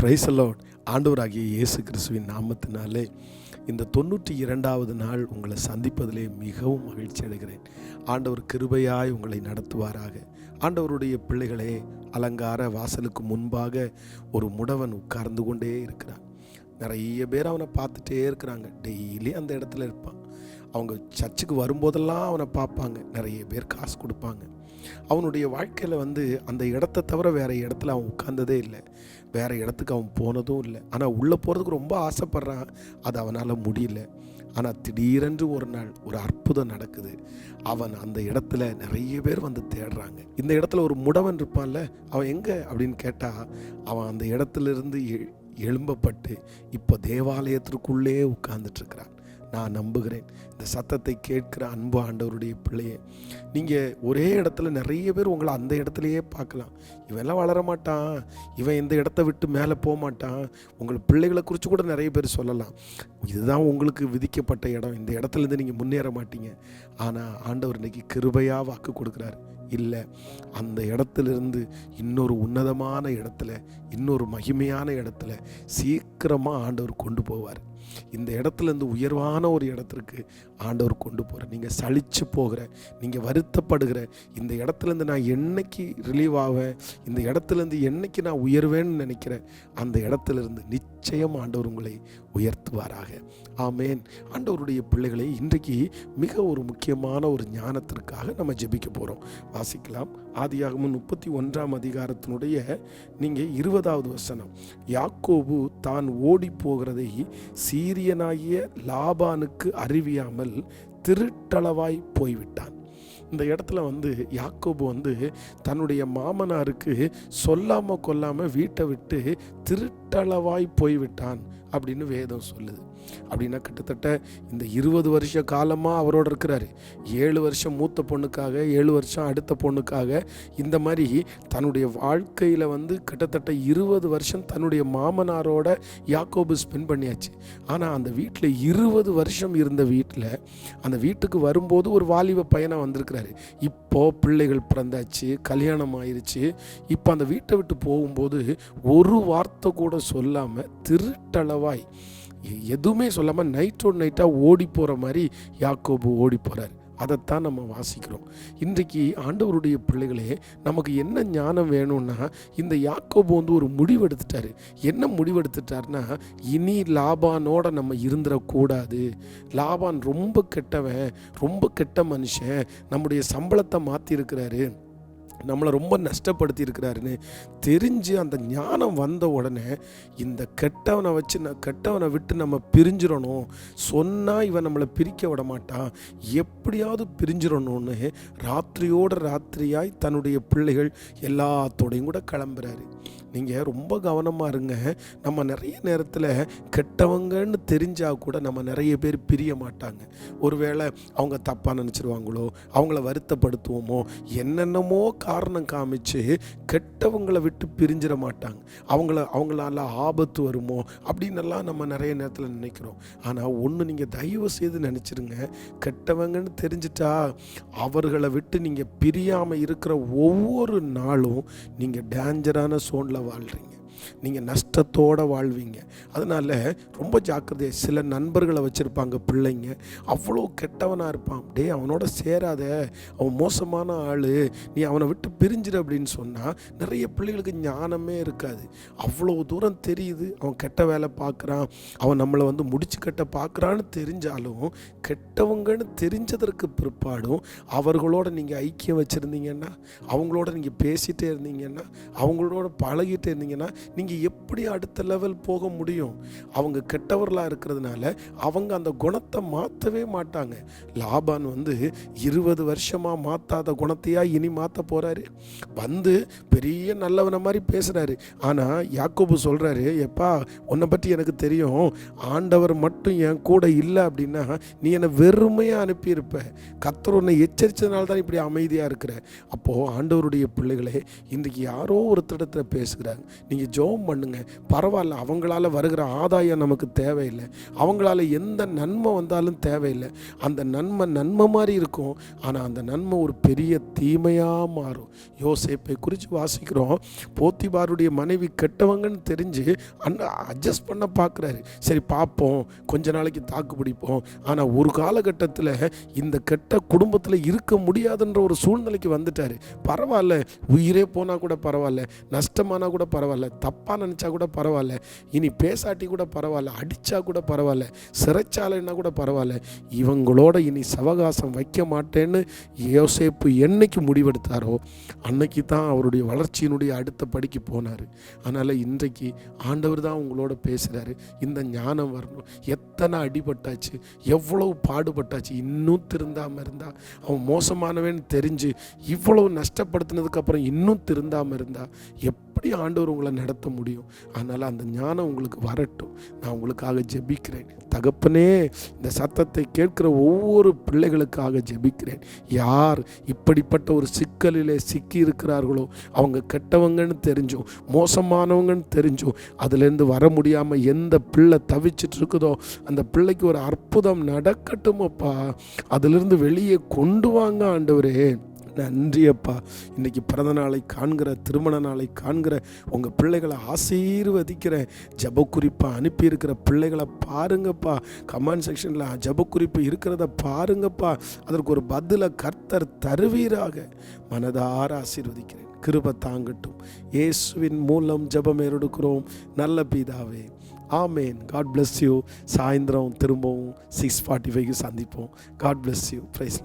Praise the Lord. ஆண்டவராகிய இயேசு கிறிஸ்துவின் நாமத்தினாலே இந்த 92வது நாள் உங்களை சந்திப்பதிலே மிகவும் மகிழ்ச்சி அடைகிறேன். ஆண்டவர் கிருபையாய் உங்களை நடத்துவாராக. ஆண்டவருடைய பிள்ளைகளே, அலங்கார வாசலுக்கு முன்பாக ஒரு முடவன் உட்கார்ந்து கொண்டே இருக்கிறான். நிறைய பேர் அவனை பார்த்துட்டே இருக்கிறாங்க. டெய்லி அந்த இடத்துல இருப்பான். அவங்க சர்ச்சுக்கு வரும்போதெல்லாம் அவனை பார்ப்பாங்க. நிறைய பேர் காசு கொடுப்பாங்க. அவனுடைய வாழ்க்கையில் அந்த இடத்த தவிர வேறு இடத்துல அவன் உட்கார்ந்ததே இல்லை. வேறு இடத்துக்கு அவன் போனதும் இல்லை. ஆனால் உள்ளே போகிறதுக்கு ரொம்ப ஆசைப்பட்றான். அது அவனால் முடியல. ஆனால் திடீரென்று ஒரு நாள் ஒரு அற்புதம் நடக்குது. அவன் அந்த இடத்துல நிறைய பேர் தேடுறாங்க. இந்த இடத்துல ஒரு முடவன் இருப்பான்ல, அவன் எங்கே அப்படின்னு கேட்டால் அவன் அந்த இடத்துலேருந்து எழும்பப்பட்டு இப்போ தேவாலயத்திற்குள்ளே உட்கார்ந்துட்டுருக்கிறான். நான் நம்புகிறேன், இந்த சத்தத்தை கேட்கிற அன்பு ஆண்டவருடைய பிள்ளையே, நீங்கள் ஒரே இடத்துல நிறைய பேர் உங்களை அந்த இடத்துலையே பார்க்கலாம். இவெல்லாம் வளர மாட்டான், இவன் இந்த இடத்த விட்டு மேலே போக மாட்டான். உங்கள் பிள்ளைகளை குறித்து கூட நிறைய பேர் சொல்லலாம், இதுதான் உங்களுக்கு விதிக்கப்பட்ட இடம், இந்த இடத்துலேருந்து நீங்கள் முன்னேற மாட்டீங்க. ஆனால் ஆண்டவர் இன்னைக்கு கிருபையாக வாக்கு கொடுக்குறாரு. இல்லை, அந்த இடத்துலேருந்து இன்னொரு உன்னதமான இடத்துல, இன்னொரு மகிமையான இடத்துல சீக்கிரமாக ஆண்டவர் கொண்டு போவார். இந்த இடத்துலேருந்து உயர்வான ஒரு இடத்திற்கு ஆண்டவர் கொண்டு போகிற, நீங்கள் சலிச்சு போகிற, நீங்கள் வருத்தப்படுகிற இந்த இடத்துலேருந்து நான் என்னைக்கு ரிலீவ் ஆவேன், இந்த இடத்துலேருந்து என்னைக்கு நான் உயர்வேன்னு நினைக்கிற அந்த இடத்துலேருந்து நிச்சயம் ஆண்டவர் உங்களை உயர்த்துவாராக. ஆமேன். ஆண்டவருடைய பிள்ளைகளை, இன்றைக்கு மிக ஒரு முக்கியமான ஒரு ஞானத்திற்காக நம்ம ஜெபிக்க போகிறோம். வாசிக்கலாம். ஆதியாகமம் 31ஆம் அதிகாரத்தினுடைய நீங்கள் 20வது வசனம். யாக்கோபு தான் ஓடி போகிறதை சீரியனாகிய லாபானுக்கு அறிவியாமல் திருட்டளவாய் போய்விட்டான். இந்த இடத்துல யாக்கோபு தன்னுடைய மாமனாருக்கு சொல்லாமல் கொல்லாமல் வீட்டை விட்டு திருட்டளவாய் போய்விட்டான் அப்படின்னு வேதம் சொல்லுது. அப்படின்னா கிட்டத்தட்ட இந்த 20 வருஷ காலமாக அவரோட இருக்கிறாரு. 7 வருஷம் மூத்த பொண்ணுக்காக, 7 வருஷம் அடுத்த பொண்ணுக்காக, இந்த மாதிரி தன்னுடைய வாழ்க்கையில் கிட்டத்தட்ட 20 வருஷம் தன்னுடைய மாமனாரோட யாக்கோபு ஸ்பெண்ட் பண்ணியாச்சு. ஆனால் அந்த வீட்டில் 20 வருஷம் இருந்த வீட்டில் அந்த வீட்டுக்கு வரும்போது ஒரு வாலிப பையனாக வந்திருக்கிறாரு. இப்போது பிள்ளைகள் பிறந்தாச்சு, கல்யாணம் ஆயிடுச்சு. இப்போ அந்த வீட்டை விட்டு போகும்போது ஒரு வார்த்தை கூட சொல்லாமல் திருட்டளவாய் எதுவுமே சொல்லாமல் நைட்டோடு நைட்டாக ஓடி போகிற மாதிரி யாக்கோபு ஓடி போகிறார். அதைத்தான் நம்ம வாசிக்கிறோம். இன்றைக்கு ஆண்டவருடைய பிள்ளைகளே, நமக்கு என்ன ஞானம் வேணும்னா, இந்த யாக்கோபு ஒரு முடிவெடுத்துட்டாரு. என்ன முடிவெடுத்துட்டாருன்னா, இனி லாபானோட நம்ம இருந்துடக்கூடாது. லாபான் ரொம்ப கெட்டவன், ரொம்ப கெட்ட மனுஷன், நம்முடைய சம்பளத்தை மாற்றிருக்கிறாரு, நம்மளை ரொம்ப நஷ்டப்படுத்தி இருக்கிறாருன்னு தெரிஞ்சு அந்த ஞானம் வந்த உடனே இந்த கெட்டவனை விட்டு நம்ம பிரிஞ்சிடணும். சொன்னால் இவன் நம்மளை பிரிக்க விட மாட்டான், எப்படியாவது பிரிஞ்சிடணும்னு ராத்திரியோட ராத்திரியாய் தன்னுடைய பிள்ளைகள் எல்லாத்தோடையும் கூட கிளம்புறாரு. நீங்கள் ரொம்ப கவனமாக இருங்க. நம்ம நிறைய நேரத்தில் கெட்டவங்கன்னு தெரிஞ்சால் கூட நம்ம நிறைய பேர் பிரிய மாட்டாங்க. ஒருவேளை அவங்க தப்பாக நினச்சிருவாங்களோ, அவங்கள வருத்தப்படுத்துவோமோ, என்னென்னமோ காரணம் காமிச்சு கெட்டவங்களை விட்டு பிரிஞ்சிட மாட்டாங்க. அவங்களால ஆபத்து வருமோ அப்படின்னெல்லாம் நம்ம நிறைய நேரத்தில் நினைக்கிறோம். ஆனால் ஒன்று நீங்கள் தயவு செய்து நினச்சிருங்க, கெட்டவங்கன்னு தெரிஞ்சிட்டா அவர்களை விட்டு நீங்கள் பிரியாமல் இருக்கிற ஒவ்வொரு நாளும் நீங்கள் டேஞ்சரான சோனில் வாழ்கிறீங்க, நீங்கள் நஷ்டத்தோடு வாழ்வீங்க. அதனால் ரொம்ப ஜாக்கிரதையாக. சில நண்பர்களை வச்சுருப்பாங்க பிள்ளைங்க, அவ்வளோ கெட்டவனாக இருப்பான். அவனோட சேராத, அவன் மோசமான ஆள், நீ அவனை விட்டு பிரிஞ்சிரு அப்படின்னு சொன்னால் நிறைய பிள்ளைகளுக்கு ஞானமே இருக்காது. அவ்வளோ தூரம் தெரியுது, அவன் கெட்ட வேலை பார்க்குறான், அவன் நம்மளை முடிச்சு கட்ட பார்க்குறான்னு தெரிஞ்சாலும், கெட்டவங்கன்னு தெரிஞ்சதற்கு பிற்பாடும் அவர்களோட நீங்கள் ஐக்கியம் வச்சுருந்தீங்கன்னா, அவங்களோட நீங்கள் பேசிகிட்டே இருந்தீங்கன்னா, அவங்களோட பழகிட்டே இருந்தீங்கன்னா, நீங்கள் எப்படி அடுத்த லெவல் போக முடியும்? அவங்க கெட்டவர்களாக இருக்கிறதுனால அவங்க அந்த குணத்தை மாற்றவே மாட்டாங்க. லாபான் 20 வருஷமாக மாற்றாத குணத்தையா இனி மாற்ற போகிறாரு. பெரிய நல்லவனை மாதிரி பேசுகிறாரு. ஆனால் யாக்கோபு சொல்கிறாரு, எப்பா உன்னை பற்றி எனக்கு தெரியும், ஆண்டவர் மட்டும் என் கூட இல்லை அப்படின்னா நீ என்னை வெறுமையாக அனுப்பியிருப்ப. கர்த்தர் உன்னை எச்சரித்ததுனால தான் இப்படி அமைதியாக இருக்கிற. அப்போது ஆண்டவருடைய பிள்ளைகளே, இன்றைக்கு யாரோ ஒரு இடத்துல பேசுகிறாங்க, நீங்கள் ஜெபம் பண்ணுங்க. பரவாயில்ல, அவங்களால வருகிற ஆதாயம் நமக்கு தேவையில்லை, அவங்களால எந்த நன்மை வந்தாலும் தேவையில்லை. அந்த நன்மை மாதிரி இருக்கும், ஆனால் அந்த நன்மை ஒரு பெரிய தீமையாக மாறும். யோசேப்பை குறித்து வாசிக்கிறோம். போத்திபாருடைய மனைவி கெட்டவங்கன்னு தெரிஞ்சு அட்ஜஸ்ட் பண்ண பார்க்குறாரு. சரி பார்ப்போம், கொஞ்ச நாளைக்கு தாக்கு பிடிப்போம். ஆனால் ஒரு காலகட்டத்தில் இந்த கெட்ட குடும்பத்தில் இருக்க முடியாதுன்ற ஒரு சூழ்நிலைக்கு வந்துட்டார். பரவாயில்ல, உயிரே போனால் கூட பரவாயில்ல, நஷ்டமானா கூட பரவாயில்ல, தப்பாக நினச்சா கூட பரவாயில்ல, இனி பேசாட்டி கூட பரவாயில்ல, அடித்தா கூட பரவாயில்ல, சிறைச்சாலைன்னா கூட பரவாயில்ல, இவங்களோட இனி சவகாசம் வைக்க மாட்டேன்னு யோசேப்பு என்னைக்கு முடிவெடுத்தாரோ அன்னைக்கு தான் அவருடைய வளர்ச்சியினுடைய அடுத்த படிக்கு போனார். அதனால் இன்றைக்கு ஆண்டவர் தான் உங்களோட பேசுகிறாரு. இந்த ஞானம் வரணும். எத்தனை அடிபட்டாச்சு, எவ்வளவு பாடுபட்டாச்சு, இன்னும் திருந்தாமல் இருந்தால், அவன் மோசமானவன்னு தெரிஞ்சு இவ்வளவு நஷ்டப்படுத்தினதுக்கப்புறம் இன்னும் திருந்தாமல் இருந்தால் எப்படி ஆண்டவர் உங்களை நடத்த முடியும்? அதனால் அந்த ஞானம் உங்களுக்கு வரட்டும். நான் உங்களுக்காக ஜெபிக்கிறேன். தகப்பனே, இந்த சத்தத்தை கேட்கிற ஒவ்வொரு பிள்ளைகளுக்காக ஜெபிக்கிறேன். யார் இப்படிப்பட்ட ஒரு சிக்கலிலே சிக்கி இருக்கிறார்களோ, அவங்க கெட்டவங்கன்னு தெரிஞ்சும் மோசமானவங்கன்னு தெரிஞ்சும் அதுலேருந்து வர முடியாமல் எந்த பிள்ளை தவிச்சிட்டு இருக்குதோ அந்த பிள்ளைக்கு ஒரு அற்புதம் நடக்கட்டும் அப்பா. அதிலிருந்து வெளியே கொண்டு வாங்க ஆண்டவரே. நன்றி அப்பா. இன்றைக்கி பிறந்த நாளை காண்கிற, திருமண நாளை காண்கிற உங்கள் பிள்ளைகளை ஆசீர்வதிக்கிறேன். ஜபக்குறிப்பை அனுப்பியிருக்கிற பிள்ளைகளை பாருங்கப்பா. கமெண்ட் செக்ஷனில் ஜபக்குறிப்பு இருக்கிறத பாருங்கப்பா. அதற்கு ஒரு பதிலை கர்த்தர் தருவீராக. மனதார ஆசீர்வதிக்கிறேன். கிருபை தாங்கட்டும். இயேசுவின் மூலம் ஜெபம் எடுக்கிறோம் நல்ல பிதாவே, ஆமேன். God bless you. சாயந்தரம் திரும்பவும் 6:45 சந்திப்போம். God bless you. பிரைஸ்.